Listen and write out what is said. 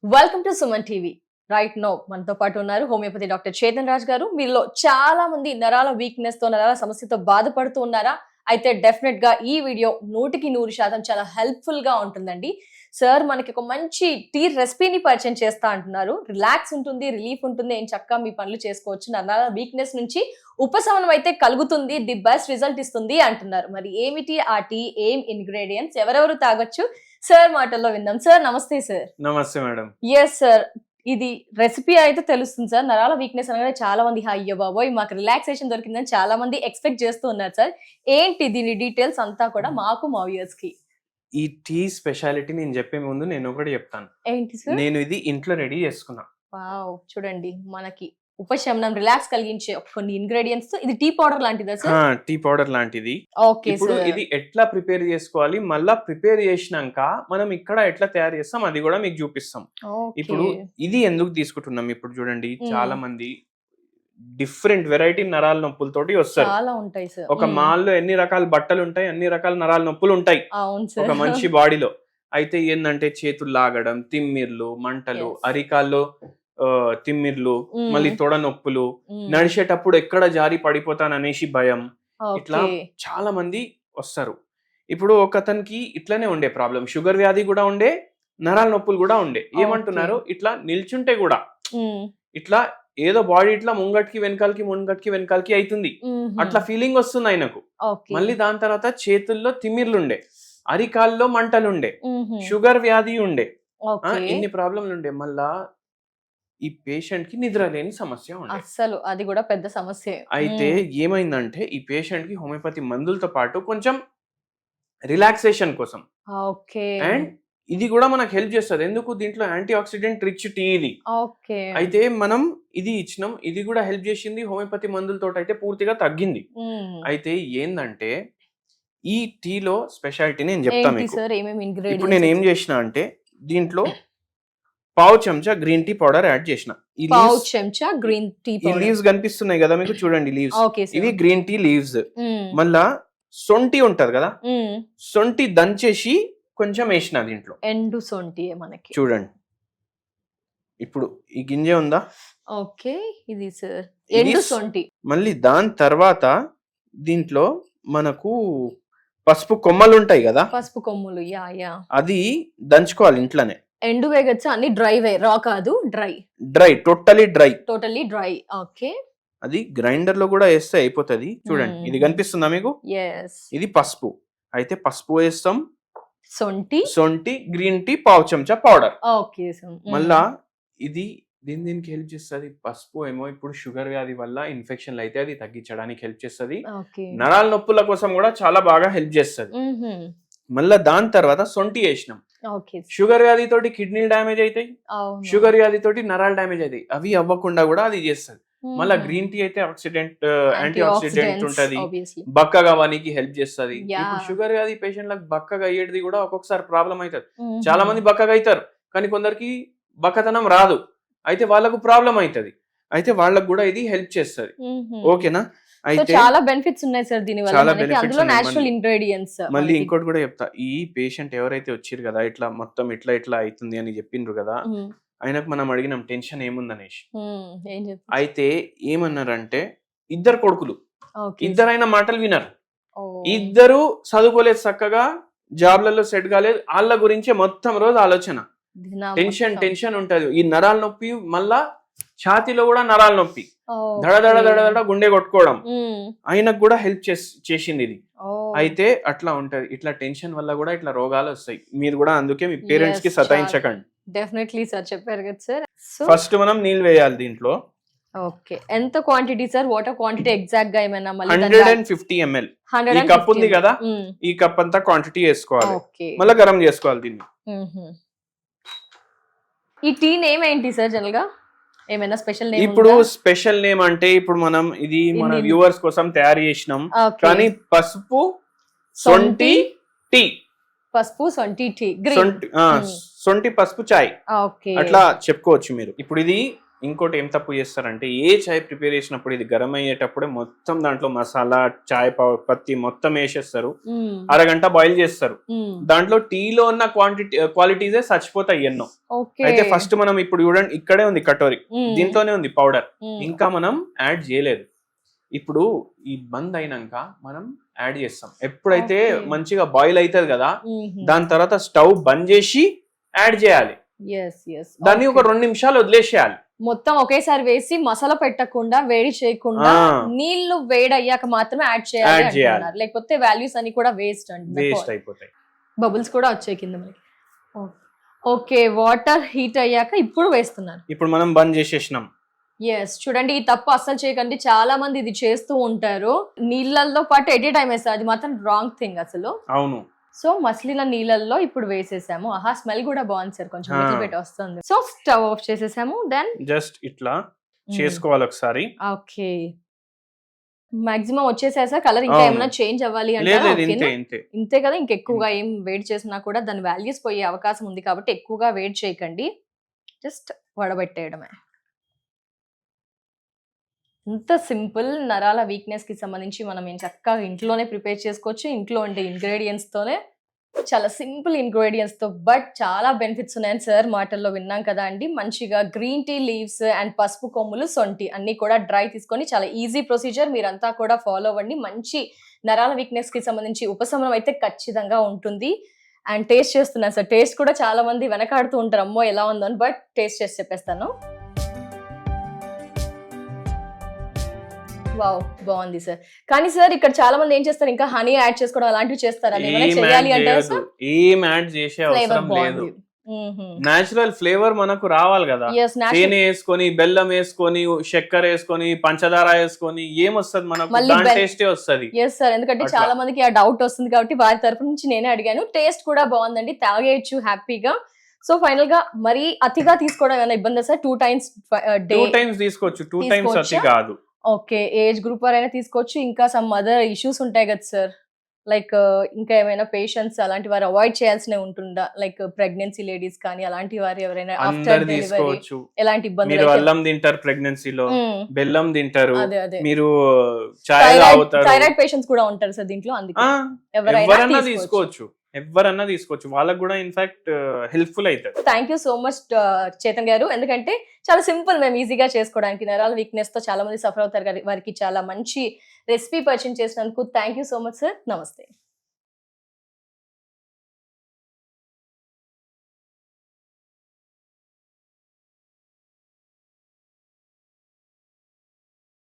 Welcome to Suman TV. Right now మనతో పాటు ఉన్నారు హోమియోపతి డాక్టర్ చేతన్ రాజ్ గారు. మీలో చాలా మంది నరాల వీక్నెస్ తో నరాల సమస్యతో బాధపడుతూ ఉన్నారా? అయితే డెఫినెట్ గా ఈ వీడియో 100% చాలా హెల్ప్ఫుల్ గా ఉంటుందండి. సార్ మనకి ఒక మంచి టీ రెసిపీని పరిచయం చేస్తా అంటున్నారు. రిలాక్స్ ఉంటుంది, రిలీఫ్ ఉంటుంది, ఏం చక్కగా మీ పనులు చేసుకోవచ్చు. నరాల వీక్నెస్ నుంచి ఉపశమనం అయితే కలుగుతుంది, ది బెస్ట్ రిజల్ట్ ఇస్తుంది అంటున్నారు. మరి ఏమిటి ఆ టీ, ఏం ఇంగ్రీడియంట్స్, ఎవరెవరు తాగొచ్చు? సార్ మాటల్లో విందాం. సార్ నమస్తే. సార్ నమస్తే మేడం. ఎస్ సార్, ఇది రెసిపీ అయితే తెలుస్తుంది సార్. నరాల వీక్నెస్ అనగానే చాలా మంది అయ్యో బాబోయ్ మాకు రిలాక్సేషన్ దొరికిందని చాలా మంది ఎక్స్పెక్ట్ చేస్తూ ఉన్నారు సార్. ఏంటి దీని డీటెయిల్స్ అంతా కూడా మాకు మా వ్యూయర్స్ కి? ఈ టీ స్పెషాలిటీ నేను చెప్పే ముందు నేను ఒకటి చెప్తాను. ఏంటి సార్? నేను ఇది ఇంట్లో రెడీ చేసుకున్నా. వావ్, చూడండి మనకి ఉపశమనం, రిలాక్స్ కలిగించే కొన్ని ఇంగ్రీడియంట్స్. ఇది టీ పౌడర్ లాంటిదా సార్? టీ పౌడర్ లాంటిది. ఓకే. ఇప్పుడు ఇది ఎట్లా ప్రిపేర్ చేసుకోవాలి, మళ్ళా ప్రిపేర్ చేసినాక మనం ఇక్కడ ఎట్లా తయారు చేస్తాం అది కూడా మీకు చూపిస్తాం. ఇప్పుడు ఇది ఎందుకు తీసుకుంటున్నాం, ఇప్పుడు చూడండి చాలా మంది డిఫరెంట్ వెరైటీ నరాల నొప్పులతోటి వస్తారు. చాలా ఉంటాయి సార్. ఒక మాల్లో ఎన్ని రకాల బట్టలు ఉంటాయి, అన్ని రకాల నరాల నొప్పులు ఉంటాయి ఒక మనిషి బాడీలో. అయితే ఏంటంటే చేతులు లాగడం, తిమ్మిర్లు, మంటలు, అరికాల్లో తిమ్మిర్లు, మళ్ళీ తొడ నొప్పులు, నడిచేటప్పుడు ఎక్కడ జారి పడిపోతాననేసి భయం, ఇట్లా చాలా మంది వస్తారు. ఇప్పుడు ఒకతనికి ఇట్లానే ఉండే ప్రాబ్లం, షుగర్ వ్యాధి కూడా ఉండే, నరాల నొప్పులు కూడా ఉండే. ఏమంటున్నారు, ఇట్లా నిల్చుంటే కూడా ఇట్లా ఏదో బాడీ ఇట్లా ముంగట్కి వెనకాలకి అవుతుంది, అట్లా ఫీలింగ్ వస్తుంది ఆయనకు. మళ్ళీ దాని తర్వాత చేతుల్లో తిమ్మిర్లుండే, అరికాల్లో మంటలుండే, షుగర్ వ్యాధి ఉండే, ఇన్ని ప్రాబ్లంలు ఉండే. మళ్ళా ఈ పేషెంట్ కి నిద్ర లేని సమస్య ఉండే. అసలు అది కూడా పెద్ద సమస్య. అయితే ఏమైందంటే ఈ పేషెంట్ కి హోమియోపతి మందులతో పాటు కొంచెం రిలాక్సేషన్ కోసం అండ్ ఇది కూడా మనకు హెల్ప్ చేస్తుంది. ఎందుకు, దీంట్లో యాంటీ ఆక్సిడెంట్ రిచ్ టీ ఇది. అయితే మనం ఇది ఇచ్చినాం, ఇది కూడా హెల్ప్ చేసింది. హోమియోపతి మందులతో అయితే పూర్తిగా తగ్గింది. అయితే ఏందంటే ఈ టీలో స్పెషాలిటీ నేను చెప్తా మీకు. ఇప్పుడు నేను ఏం చేసిన అంటే దీంట్లో పావు చెంచా గ్రీన్ టీ పౌడర్ యాడ్ చేసిన. ఈ లీవ్స్ కనిపిస్తున్నాయి కదా మీకు, చూడండి లీవ్స్, ఇవి గ్రీన్ టీ లీవ్స్. మళ్ళా సొంటి ఉంటది కదా, సొంటి దంచేసి కొంచెం వేసిన దీంట్లో. ఎండు సొంటి మనకి చూడండి, ఇప్పుడు ఈ గింజ ఉందా, ఓకే, ఇది సార్ ఎండు సొంటి. మళ్ళీ దాని తర్వాత దీంట్లో మనకు పసుపు కొమ్మలు ఉంటాయి కదా, పసుపు కొమ్ములు, అది దంచుకోవాలి ఇంట్లోనే. ఎండు వేగచ్చా, అన్ని డ్రై వే, రా కాదు, డ్రై టోటలీ డ్రై. ఓకే, అది గ్రైండర్ లో కూడా వేస్తే అయిపోతుంది. చూడండి ఇది కనిపిస్తుందా మీకు, ఇది పసుపు. అయితే పసుపు వేస్తాం, సొంటి గ్రీన్ టీ పావు చెంచా పౌడర్. మళ్ళా ఇది దీనికి హెల్ప్ చేస్తుంది. పసుపు ఏమో ఇప్పుడు షుగర్ వ్యాధి వల్ల ఇన్ఫెక్షన్లు అయితే అది తగ్గించడానికి హెల్ప్ చేస్తుంది. నరాల నొప్పుల కోసం కూడా చాలా బాగా హెల్ప్ చేస్తుంది. మళ్ళా దాని తర్వాత సొంటి వేసినాం. షుగర్ వ్యాధి తోటి కిడ్నీలు డ్యామేజ్ అవుతాయి, షుగర్ వ్యాధి తోటి నరాలు డ్యామేజ్ అవుతాయి, అవి అవ్వకుండా కూడా అది చేస్తుంది. మళ్ళా గ్రీన్ టీ అయితే యాంటీ ఆక్సిడెంట్ ఉంటది, బక్కగా అవ్వడానికి హెల్ప్ చేస్తుంది. ఇప్పుడు షుగర్ వ్యాధి పేషెంట్లకు బక్కగా అయ్యేది కూడా ఒక్కొక్కసారి ప్రాబ్లం అవుతుంది. చాలా మంది బక్కగా అవుతారు, కానీ కొందరికి బక్కతనం రాదు, అయితే వాళ్ళకు ప్రాబ్లం అవుతుంది. అయితే వాళ్ళకు కూడా ఇది హెల్ప్ చేస్తుంది. ఓకేనా? అయితే చాలా బెనిఫిట్స్ ఉన్నాయి సార్ దీని వల్ల, అందులో నేచురల్ ఇంగ్రీడియెంట్స్. మళ్ళీ ఇంకోటి కూడా చెప్తా, ఈ పేషెంట్ ఎవరైతే వచ్చారు కదా, ఇట్లా మొత్తం ఇట్లా అవుతుంది అని చెప్పిండ్రు కదా, ఆయనకు మనం అడిగినాం టెన్షన్ ఏముందనేసి. అయితే ఏమన్నారంటే ఇద్దరు కొడుకులు, ఇద్దరైన మాటలు వినరు, ఇద్దరు చదువుకోలేదు, చక్కగా జాబ్లలో సెట్ కాలేదు, వాళ్ళ గురించే మొత్తం రోజు ఆలోచన, టెన్షన్ ఉంటది. ఈ నరాల నొప్పి, మళ్ళా ఛాతీలో కూడా నరాల నొప్పి, దడ గుండె కొట్టుకోవడం, ఆయనకు కూడా హెల్ప్ చేసింది ఇది. అయితే అట్లా ఉంటది, ఇట్లా టెన్షన్ వల్ల కూడా ఇట్లా రోగాలు వస్తాయి. మీరు కూడా అందుకే మీ పేరెంట్స్ కి సతాయించకండి. డెఫినెట్లీ సార్, చెప్పారు కదా సార్. ఫస్ట్ మనం నీళ్ళు వేయాలి దీంట్లో. ఓకే, ఎంత quantity sir? Water quantity exact గా ఏమైనా? 150 ml. ఈ కప్ ఉంది కదా, ఈ కప్ అంతా క్వాంటిటీ వేసుకోవాలి. మళ్ళీ గరం చేసుకోవాలి దీన్ని. ఈ టీ నేమ్ ఏంటి సార్ జనరల్ గా? ఏమైనా స్పెషల్ నేమ్? ఇప్పుడు స్పెషల్ నేమ్ అంటే ఇప్పుడు మనం ఇది మన వ్యూవర్స్ కోసం తయారు చేసినాం, కానీ పసుపు సొంటి టీ, పసుపు సొంటి టీ, సొంటి పసుపు చాయ్ అట్లా చెప్పుకోవచ్చు మీరు. ఇప్పుడు ఇది ఇంకోటి ఏం తప్పు చేస్తారంటే ఏ చాయ్ ప్రిపేర్ చేసినప్పుడు ఇది గరం అయ్యేటప్పుడే మొత్తం దాంట్లో మసాలా చాయ్ పత్తి మొత్తం వేసేస్తారు, అరగంట బాయిల్ చేస్తారు. దాంట్లో టీలో ఉన్న క్వాలిటీసే చచ్చిపోతాయి ఎన్నో. అయితే ఫస్ట్ మనం ఇప్పుడు చూడండి, ఇక్కడే ఉంది కటోరి, దీంట్లోనే ఉంది పౌడర్, ఇంకా మనం యాడ్ చేయలేదు. ఇప్పుడు ఈ బంద్ అయినాక మనం యాడ్ చేస్తాం. ఎప్పుడైతే మంచిగా బాయిల్ అవుతుంది కదా, దాని తర్వాత స్టవ్ బంద్ చేసి యాడ్ చేయాలి. దాన్ని ఒక 2 నిమిషాలు వదిలేసేయాలి. మొత్తం ఒకేసారి వేసి మసాలా పెట్టకుండా వేడి చేయకుండా నీళ్లు వేడి అయ్యాక మాత్రమే యాడ్ చేయాలి, లేకపోతే వాల్యూస్ అన్ని కూడా వేస్ట్ అయిపోతాయి. బబుల్స్ కూడా వచ్చాయి కింద మనకి. ఓకే, వాటర్ హీట్ అయ్యాక ఇప్పుడు వేస్తున్నారు. ఇప్పుడు మనం బంద్ చేసేసినాం. చూడండి, ఈ తప్పు అస్సలు చేయకండి, చాలా మంది ఇది చేస్తూ ఉంటారు. నీళ్ళల్లో పాటు ఎట్ ఏ టైం వేస్తారు, అది మాత్రం రాంగ్ థింగ్ అసలు. అవును. సో మసిలిన నీళ్ళల్లో ఇప్పుడు వేసేసాము. ఆహా, స్మెల్ కూడా బాగుంది సార్, కొంచెం పెట్టి వస్తుంది. సో స్టవ్ ఆఫ్ చేసేసాము. దెన్ జస్ట్ ఇట్లా చేసుకోవాలి ఒకసారి. ఓకే, మాక్సిమం వచ్చేసా సార్. కలర్ ఇంకా ఏమైనా చేంజ్ అవ్వాలి అంటే ఇంతే కదా, ఇంకెక్కువగా ఏం వేడి చేసినా కూడా దాని వాల్యూస్ పోయే అవకాశం ఉంది కాబట్టి ఎక్కువగా వేడి చేయకండి, జస్ట్ వడబెట్టేయడమే. ఇంత సింపుల్ నరాల వీక్నెస్ కి సంబంధించి మనం ఏం చక్కగా ఇంట్లోనే ప్రిపేర్ చేసుకోవచ్చు. ఇంట్లో ఉండే ఇంగ్రీడియంట్స్ తోనే, చాలా సింపుల్ ఇంగ్రీడియంట్స్ తో, బట్ చాలా బెనిఫిట్స్ ఉన్నాయని సార్ మాటల్లో విన్నాం కదా అండి. మంచిగా గ్రీన్ టీ లీవ్స్ అండ్ పసుపు కొమ్ములు, సొంటి అన్ని కూడా డ్రై తీసుకొని, చాలా ఈజీ ప్రొసీజర్, మీరంతా కూడా ఫాలో అవ్వండి. మంచి నరాల వీక్నెస్ కి సంబంధించి ఉపశమనం అయితే ఖచ్చితంగా ఉంటుంది. అండ్ టేస్ట్ చేస్తున్నాను సార్, టేస్ట్ కూడా చాలా మంది వెనకాడుతూ ఉంటారు, అమ్మో ఎలా ఉందని, బట్ టేస్ట్ చేసి చెప్పేస్తాను. వావ్, బాగుంది సార్. కానీ సార్ ఇక్కడ చాలా మంది ఏం చేస్తారు, ఇంకా హనీ యాడ్ చేసుకోవడం అలాంటివి చేస్తారు, అది ఏమైనా చేయాలి అంటారా సార్? ఏం యాడ్ చేసే అవసరం లేదు. నేచురల్ ఫ్లేవర్ మనకు రావాలి కదా. తేనె వేసుకొని, బెల్లం వేసుకొని, చక్కెర వేసుకొని, పంచదార వేసుకొని ఏమొస్తుంది మనకు, దాని టేస్టే వస్తుంది. ఎస్ సార్, ఎందుకంటే చాలా మందికి ఆ డౌట్ వస్తుంది కాబట్టి వారి తరపు నుంచి నేనే అడిగాను. టేస్ట్ కూడా బాగుందండి, తాగేయచ్చు హ్యాపీగా. సో ఫైనల్ గా మరి అతిగా తీసుకోవడం ఏమైనా ఇబ్బంది సార్? 2 times తీసుకోవచ్చు, 2 times అతి కాదు. ఓకే, ఏజ్ గ్రూప్ వారైనా తీసుకోవచ్చు. ఇంకా సమ్ అదర్ ఇష్యూస్ ఉంటాయి కదా సార్, లైక్ ఇంకా ఏమైనా పేషెంట్స్ అలాంటి వారు అవాయిడ్ చేయాల్సినవి ఉంటుందా, లైక్ ప్రెగ్నెన్సీ లేడీస్ కానీ అలాంటి వారు ఎవరైనా ఆఫ్టర్ డెలివరీ ఎలాంటి ఇబ్బంది? మీరు అల్లం తింటారు ప్రెగ్నెన్సీలో, బెల్లం తింటారు, మీరు థైరాయిడ్ పేషెంట్స్ కూడా ఉంటారు సార్ దీంట్లో, అందుకే ఎవరైనా తీసుకోవచ్చు, ఎవరన్నా తీసుకోవచ్చు, వాళ్ళకు కూడా ఇన్ఫాక్ట్ హెల్ప్ఫుల్ అవుతుంది. Thank you so much Chetan గారు, ఎందుకంటే చాలా సింపుల్, మేము ఈజీగా చేసుకోవడానికి. నరాల వీక్నెస్ తో చాలా మంది సఫర్ అవుతారు, వారికి చాలా మంచి రెసిపీ పరిచయం చేసినందుకు thank you so much sir. నమస్తే.